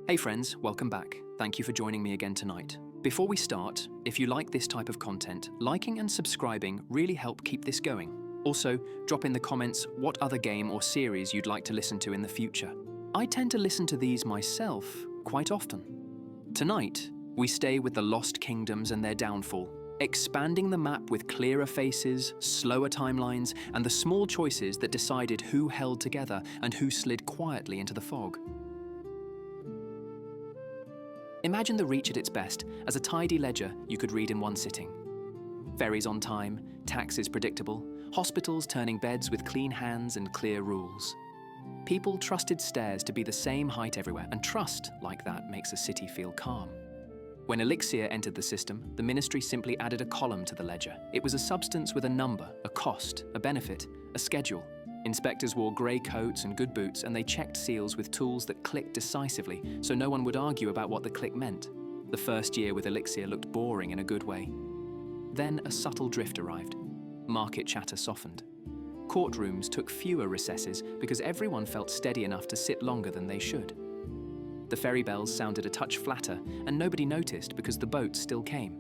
Hey friends, welcome back. Thank you for joining me again tonight. Before we start, if you like this type of content, liking and subscribing really help keep this going. Also, drop in the comments what other game or series you'd like to listen to in the future. I tend to listen to these myself quite often. Tonight, we stay with the Lost Kingdoms and their downfall, expanding the map with clearer faces, slower timelines, and the small choices that decided who held together and who slid quietly into the fog. Imagine the Reach at its best as a tidy ledger you could read in one sitting. Ferries on time, taxes predictable, hospitals turning beds with clean hands and clear rules. People trusted stairs to be the same height everywhere, and trust like that makes a city feel calm. When Elixir entered the system, the ministry simply added a column to the ledger. It was a substance with a number, a cost, a benefit, a schedule. Inspectors wore grey coats and good boots, and they checked seals with tools that clicked decisively, so no one would argue about what the click meant. The first year with Elixir looked boring in a good way. Then a subtle drift arrived. Market chatter softened. Courtrooms took fewer recesses because everyone felt steady enough to sit longer than they should. The ferry bells sounded a touch flatter, and nobody noticed because the boats still came.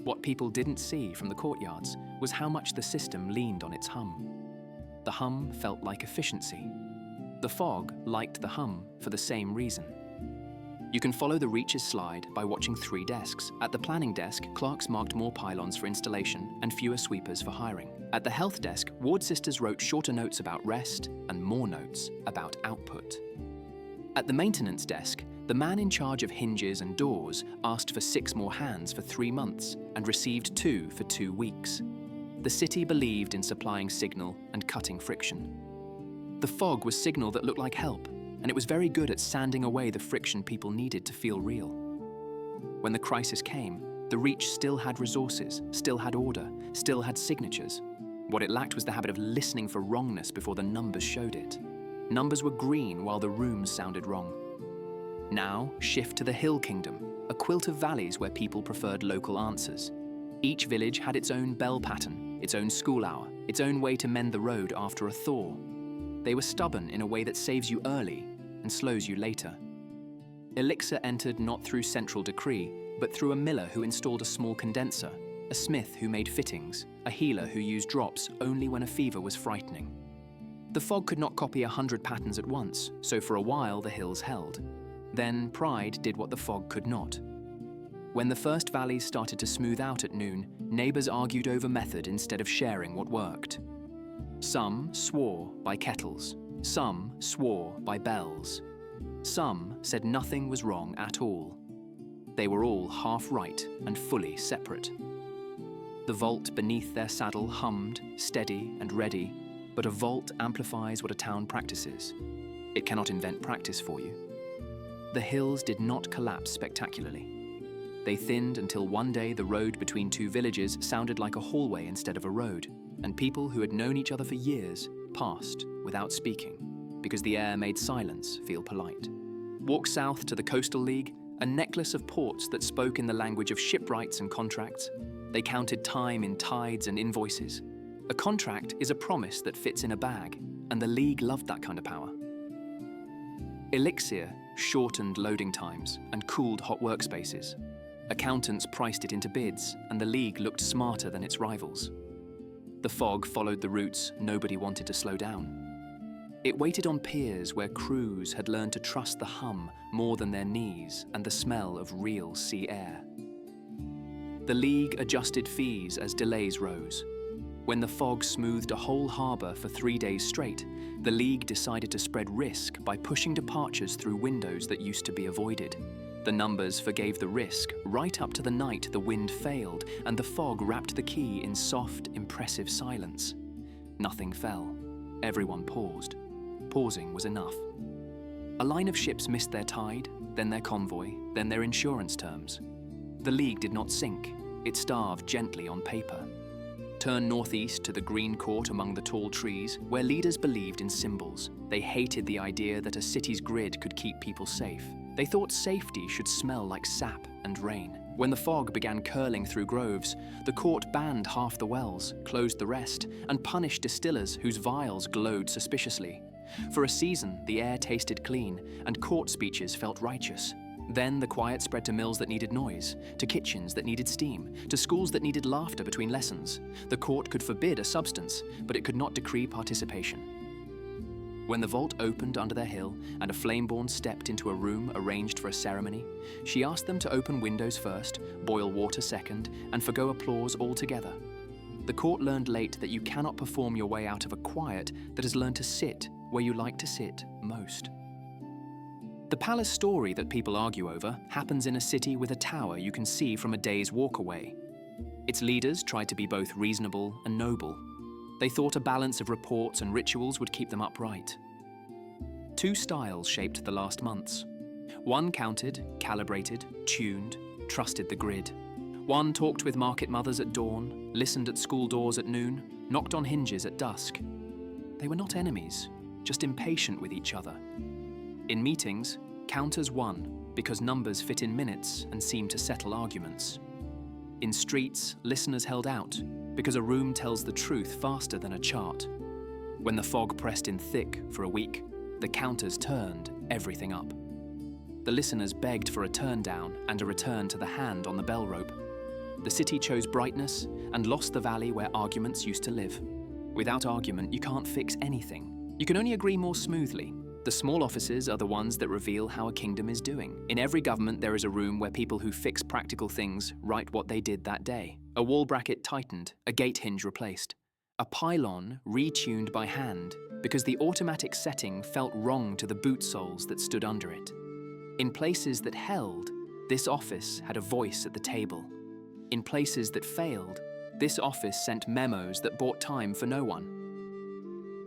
What people didn't see from the courtyards was how much the system leaned on its hum. The hum felt like efficiency. The fog liked the hum for the same reason. You can follow the Reach's slide by watching 3 desks. At the planning desk, clerks marked more pylons for installation and fewer sweepers for hiring. At the health desk, ward sisters wrote shorter notes about rest and more notes about output. At the maintenance desk, the man in charge of hinges and doors asked for 6 more hands for 3 months and received 2 for 2 weeks. The city believed in supplying signal and cutting friction. The fog was signal that looked like help, and it was very good at sanding away the friction people needed to feel real. When the crisis came, the Reach still had resources, still had order, still had signatures. What it lacked was the habit of listening for wrongness before the numbers showed it. Numbers were green while the rooms sounded wrong. Now, shift to the Hill Kingdom, a quilt of valleys where people preferred local answers. Each village had its own bell pattern, its own school hour, its own way to mend the road after a thaw. They were stubborn in a way that saves you early and slows you later. Elixir entered not through central decree, but through a miller who installed a small condenser, a smith who made fittings, a healer who used drops only when a fever was frightening. The fog could not copy 100 patterns at once, so for a while the hills held. Then pride did what the fog could not. When the first valleys started to smooth out at noon, neighbours argued over method instead of sharing what worked. Some swore by kettles, some swore by bells. Some said nothing was wrong at all. They were all half right and fully separate. The vault beneath their saddle hummed, steady and ready, but a vault amplifies what a town practices. It cannot invent practice for you. The hills did not collapse spectacularly. They thinned until one day the road between 2 villages sounded like a hallway instead of a road, and people who had known each other for years passed without speaking, because the air made silence feel polite. Walk south to the Coastal League, a necklace of ports that spoke in the language of shipwrights and contracts. They counted time in tides and invoices. A contract is a promise that fits in a bag, and the League loved that kind of power. Elixir shortened loading times and cooled hot workspaces. Accountants priced it into bids, and the League looked smarter than its rivals. The fog followed the routes nobody wanted to slow down. It waited on piers where crews had learned to trust the hum more than their knees and the smell of real sea air. The League adjusted fees as delays rose. When the fog smoothed a whole harbour for 3 days straight, the League decided to spread risk by pushing departures through windows that used to be avoided. The numbers forgave the risk right up to the night the wind failed and the fog wrapped the key in soft, impressive silence. Nothing fell. Everyone paused. Pausing was enough. A line of ships missed their tide, then their convoy, then their insurance terms. The League did not sink. It starved gently on paper. Turn northeast to the green court among the tall trees, where leaders believed in symbols. They hated the idea that a city's grid could keep people safe. They thought safety should smell like sap and rain. When the fog began curling through groves, the court banned half the wells, closed the rest, and punished distillers whose vials glowed suspiciously. For a season, the air tasted clean, and court speeches felt righteous. Then the quiet spread to mills that needed noise, to kitchens that needed steam, to schools that needed laughter between lessons. The court could forbid a substance, but it could not decree participation. When the vault opened under their hill and a flameborn stepped into a room arranged for a ceremony, she asked them to open windows first, boil water second, and forgo applause altogether. The court learned late that you cannot perform your way out of a quiet that has learned to sit where you like to sit most. The palace story that people argue over happens in a city with a tower you can see from a day's walk away. Its leaders tried to be both reasonable and noble. They thought a balance of reports and rituals would keep them upright. Two styles shaped the last months. One counted, calibrated, tuned, trusted the grid. One talked with market mothers at dawn, listened at school doors at noon, knocked on hinges at dusk. They were not enemies, just impatient with each other. In meetings, counters won because numbers fit in minutes and seemed to settle arguments. In streets, listeners held out because a room tells the truth faster than a chart. When the fog pressed in thick for a week, the counters turned everything up. The listeners begged for a turn down and a return to the hand on the bell rope. The city chose brightness and lost the valley where arguments used to live. Without argument, you can't fix anything. You can only agree more smoothly. The small offices are the ones that reveal how a kingdom is doing. In every government, there is a room where people who fix practical things write what they did that day. A wall bracket tightened, a gate hinge replaced. A pylon retuned by hand because the automatic setting felt wrong to the boot soles that stood under it. In places that held, this office had a voice at the table. In places that failed, this office sent memos that bought time for no one.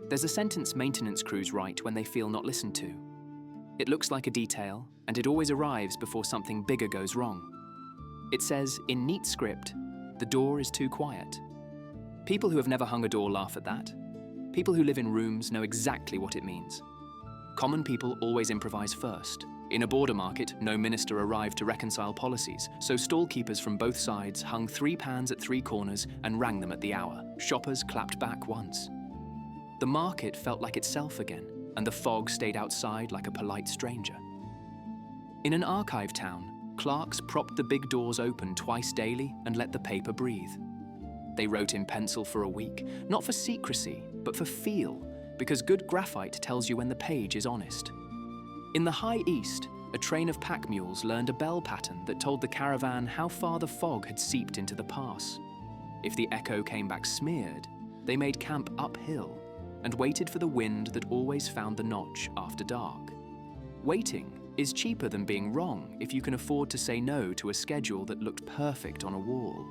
There's a sentence maintenance crews write when they feel not listened to. It looks like a detail, and it always arrives before something bigger goes wrong. It says, in neat script, the door is too quiet. People who have never hung a door laugh at that. People who live in rooms know exactly what it means. Common people always improvise first. In a border market, no minister arrived to reconcile policies, so stall keepers from both sides hung 3 pans at 3 corners and rang them at the hour. Shoppers clapped back once. The market felt like itself again, and the fog stayed outside like a polite stranger. In an archive town, clerks propped the big doors open twice daily and let the paper breathe. They wrote in pencil for a week, not for secrecy, but for feel, because good graphite tells you when the page is honest. In the High East, a train of pack mules learned a bell pattern that told the caravan how far the fog had seeped into the pass. If the echo came back smeared, they made camp uphill and waited for the wind that always found the notch after dark. Waiting is cheaper than being wrong if you can afford to say no to a schedule that looked perfect on a wall.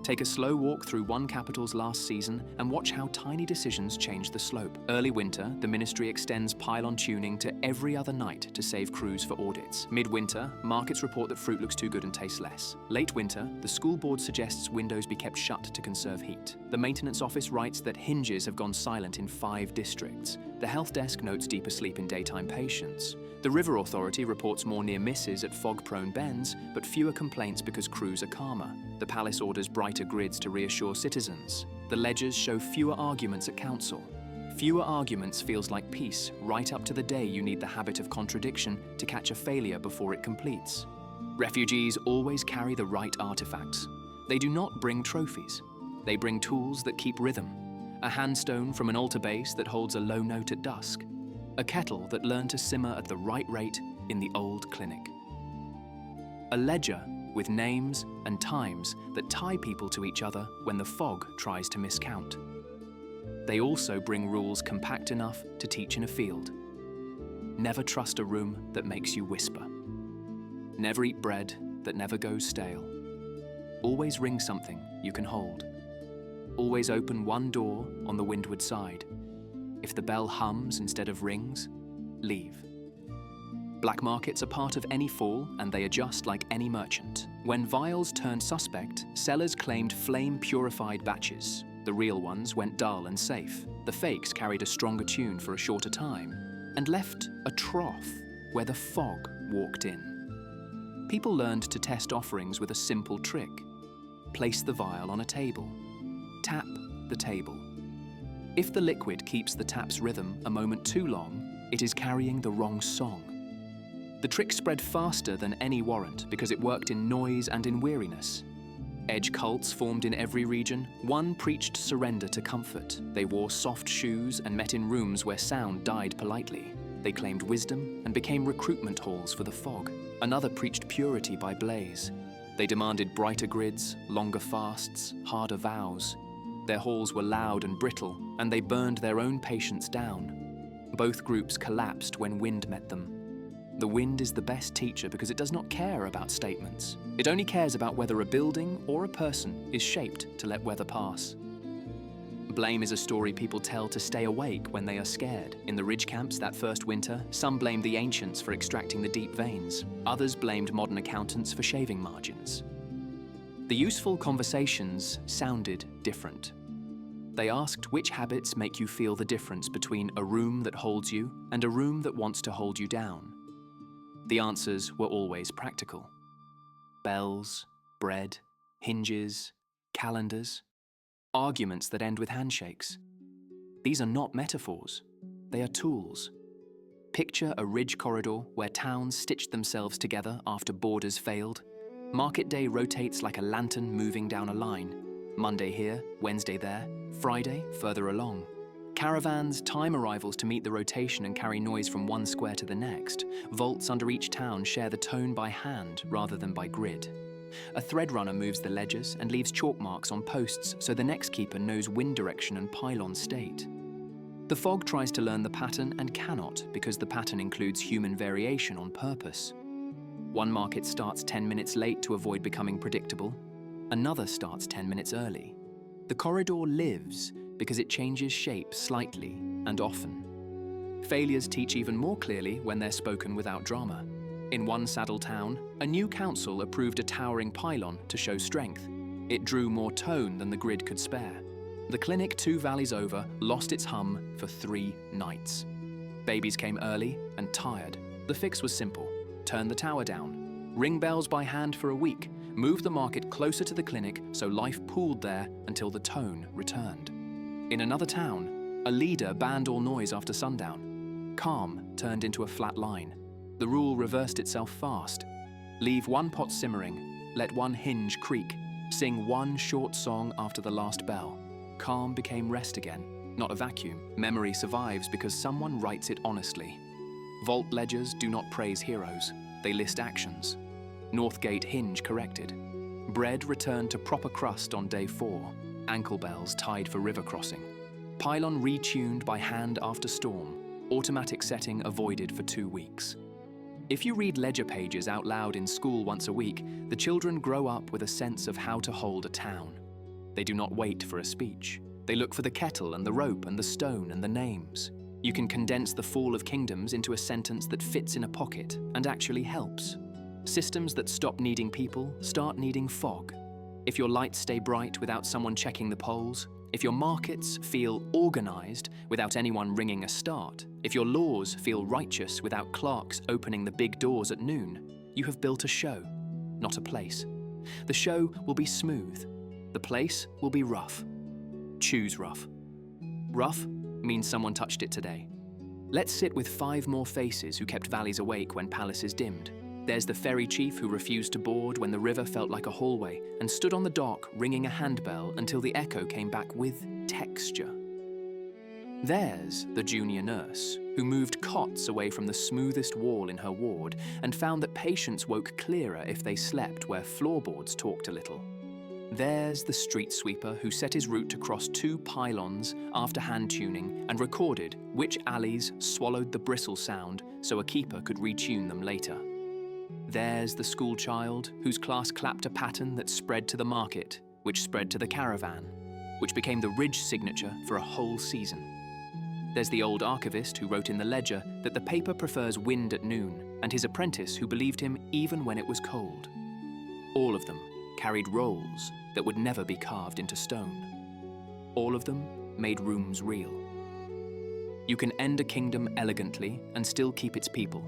Take a slow walk through one capital's last season and watch how tiny decisions change the slope. Early winter, the ministry extends pylon tuning to every other night to save crews for audits. Midwinter, markets report that fruit looks too good and tastes less. Late winter, the school board suggests windows be kept shut to conserve heat. The maintenance office writes that hinges have gone silent in 5 districts. The health desk notes deeper sleep in daytime patients. The River Authority reports more near misses at fog-prone bends, but fewer complaints because crews are calmer. The palace orders brighter grids to reassure citizens. The ledgers show fewer arguments at council. Fewer arguments feels like peace right up to the day you need the habit of contradiction to catch a failure before it completes. Refugees always carry the right artifacts. They do not bring trophies. They bring tools that keep rhythm. A handstone from an altar base that holds a low note at dusk. A kettle that learned to simmer at the right rate in the old clinic. A ledger with names and times that tie people to each other when the fog tries to miscount. They also bring rules compact enough to teach in a field. Never trust a room that makes you whisper. Never eat bread that never goes stale. Always ring something you can hold. Always open one door on the windward side. If the bell hums instead of rings, leave. Black markets are part of any fall, and they adjust like any merchant. When vials turned suspect, sellers claimed flame-purified batches. The real ones went dull and safe. The fakes carried a stronger tune for a shorter time, and left a trough where the fog walked in. People learned to test offerings with a simple trick. Place the vial on a table. Tap the table. If the liquid keeps the tap's rhythm a moment too long, it is carrying the wrong song. The trick spread faster than any warrant because it worked in noise and in weariness. Edge cults formed in every region. One preached surrender to comfort. They wore soft shoes and met in rooms where sound died politely. They claimed wisdom and became recruitment halls for the fog. Another preached purity by blaze. They demanded brighter grids, longer fasts, harder vows. Their halls were loud and brittle, and they burned their own patience down. Both groups collapsed when wind met them. The wind is the best teacher because it does not care about statements. It only cares about whether a building or a person is shaped to let weather pass. Blame is a story people tell to stay awake when they are scared. In the ridge camps that first winter, some blamed the ancients for extracting the deep veins. Others blamed modern accountants for shaving margins. The useful conversations sounded different. They asked which habits make you feel the difference between a room that holds you and a room that wants to hold you down. The answers were always practical. Bells, bread, hinges, calendars, arguments that end with handshakes. These are not metaphors, they are tools. Picture a ridge corridor where towns stitched themselves together after borders failed. Market day rotates like a lantern moving down a line. Monday here, Wednesday there, Friday further along. Caravans time arrivals to meet the rotation and carry noise from one square to the next. Vaults under each town share the tone by hand rather than by grid. A thread runner moves the ledgers and leaves chalk marks on posts so the next keeper knows wind direction and pylon state. The fog tries to learn the pattern and cannot because the pattern includes human variation on purpose. One market starts 10 minutes late to avoid becoming predictable. Another starts 10 minutes early. The corridor lives because it changes shape slightly and often. Failures teach even more clearly when they're spoken without drama. In one saddle town, a new council approved a towering pylon to show strength. It drew more tone than the grid could spare. The clinic 2 valleys over lost its hum for 3 nights. Babies came early and tired. The fix was simple. Turn the tower down. Ring bells by hand for a week. Move the market closer to the clinic so life pooled there until the tone returned. In another town, a leader banned all noise after sundown. Calm turned into a flat line. The rule reversed itself fast. Leave one pot simmering, let one hinge creak, sing one short song after the last bell. Calm became rest again, not a vacuum. Memory survives because someone writes it honestly. Vault ledgers do not praise heroes, they list actions. Northgate hinge corrected. Bread returned to proper crust on day 4. Ankle bells tied for river crossing. Pylon retuned by hand after storm. Automatic setting avoided for 2 weeks. If you read ledger pages out loud in school once a week, the children grow up with a sense of how to hold a town. They do not wait for a speech. They look for the kettle and the rope and the stone and the names. You can condense the fall of kingdoms into a sentence that fits in a pocket and actually helps. Systems that stop needing people start needing fog. If your lights stay bright without someone checking the polls, if your markets feel organized without anyone ringing a start, if your laws feel righteous without clerks opening the big doors at noon, you have built a show, not a place. The show will be smooth. The place will be rough. Choose rough. Rough means someone touched it today. Let's sit with 5 more faces who kept valleys awake when palaces dimmed. There's the ferry chief who refused to board when the river felt like a hallway and stood on the dock ringing a handbell until the echo came back with texture. There's the junior nurse who moved cots away from the smoothest wall in her ward and found that patients woke clearer if they slept where floorboards talked a little. There's the street sweeper who set his route to cross 2 pylons after hand-tuning and recorded which alleys swallowed the bristle sound so a keeper could retune them later. There's the schoolchild whose class clapped a pattern that spread to the market, which spread to the caravan, which became the ridge signature for a whole season. There's the old archivist who wrote in the ledger that the paper prefers wind at noon, and his apprentice who believed him even when it was cold. All of them carried roles that would never be carved into stone. All of them made rooms real. You can end a kingdom elegantly and still keep its people.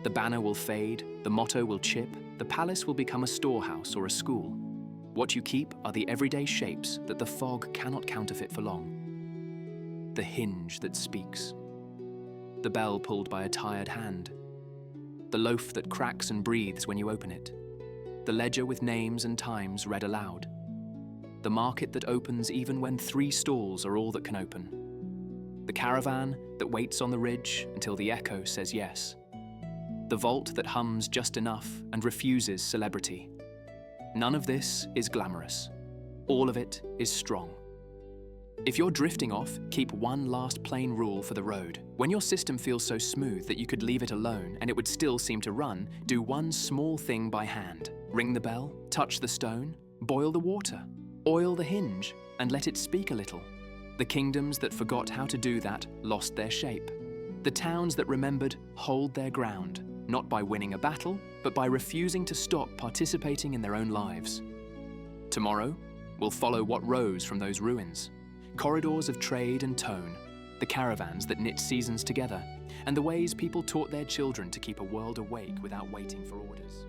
The banner will fade, the motto will chip, the palace will become a storehouse or a school. What you keep are the everyday shapes that the fog cannot counterfeit for long. the hinge that speaks. The bell pulled by a tired hand. The loaf that cracks and breathes when you open it. The ledger with names and times read aloud. The market that opens even when 3 stalls are all that can open. The caravan that waits on the ridge until the echo says yes. The vault that hums just enough and refuses celebrity. None of this is glamorous. All of it is strong. If you're drifting off, keep one last plain rule for the road. When your system feels so smooth that you could leave it alone and it would still seem to run, do one small thing by hand. Ring the bell, touch the stone, boil the water, oil the hinge, and let it speak a little. The kingdoms that forgot how to do that lost their shape. The towns that remembered hold their ground, not by winning a battle, but by refusing to stop participating in their own lives. Tomorrow, we'll follow what rose from those ruins. Corridors of trade and tone, the caravans that knit seasons together, and the ways people taught their children to keep a world awake without waiting for orders.